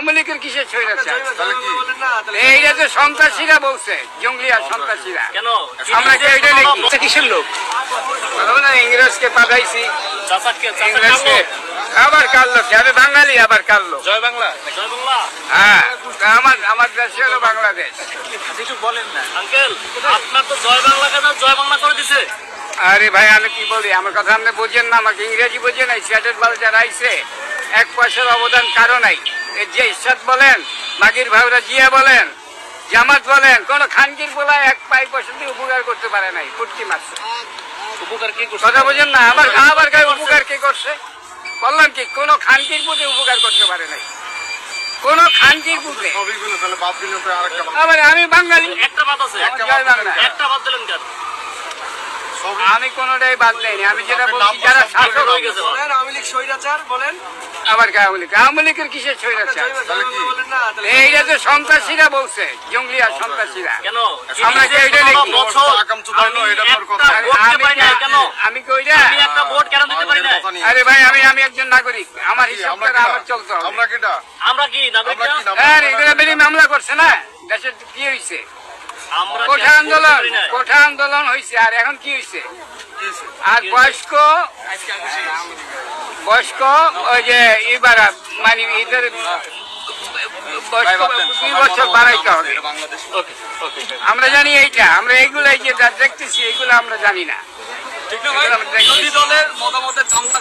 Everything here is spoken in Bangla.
আওয়ামী লীগের কিসের স্বৈরাচার? এইটা তো সন্ত্রাসীরা বলছে, জঙ্গলি আর সন্ত্রাসীরা। আমরা কি এইটা লিখি? কিসের লোক? ইংরেজকে পাঠাইছি, ইংরেজকে আবার কার লোক, আমি বাঙালি আবার কার লোক। জয় বাংলা। হ্যাঁ, আমার দেশ হলো বাংলাদেশ। কিছু বলেন না আঙ্কেল, আপনার তো জয় বাংলা কেন জয় বাংলা করে দিছে? আরে ভাই আমি কি বলি, আমার কথা আপনি বোঝেন না, আমাকে ইংরেজি বোঝে নাই। সিয়াটের বাল যারা আইছে এক পয়সার অবদান কারো নাই। যে ইরশাদ বলেন, মাগির ভাইরা জিয়া বলেন, জামাত বলেন, কোন খানকির বলা এক পাই পয়সা দিয়ে উপকার করতে পারে নাই, ফুটকি মারছে। উপকার কি করছে? কথা বোঝেন না, আবার গায়ে উপকার কি করছে বললাম কি, কোন খানকির পুঁতে উপকার করতে পারে নাই, কোন খানকির পুঁতে। আবার আমি বাঙালি, একটা বাদ আছে, জয় বাংলা। একটা বাদ দিলেন কেন? আমি কোনটাই বাদ দেয়নি, আমি যেটা বলছি যারা শাসক হয়ে গেছে বলেন আওয়ামী লীগ স্বৈরাচার বলেন। আবার আওয়ামী লীগের কিসের স্বৈরাচার? এইটা তো সন্ত্রাসীরা বলছে, জঙ্গলি আর সন্ত্রাসীরা। কেন? আমরা কি এইটা লিখি? বছর আমি একটা ভোট দিতে পারি না কেন? আমি কি ওইটা? আমি একটা ভোট কেন দিতে পারি না? আরে ভাই আমি একজন নাগরিক, আমার হিসাব করে আমার চলতে হবে। আমরা কি নাগরিক না? হ্যাঁ, এগুলো বেরি মামলা করছে না, দেশের কি হয়েছে? আমরা কি কোঠা ভোট আন্দোলন, করি না? কোঠা আন্দোলন হয়েছে, আর এখন কি হয়েছে? আর বয়স্ক ওই যে এবার মানে এদের বয়স্ক 2 বছর বাড়াইতে হবে। ওকে ওকে আমরা জানি এইটা, আমরা এইগুলো এই যে যা দেখতেছি এইগুলো আমরা জানি না। বিরোধী দলের মতামতের চামচা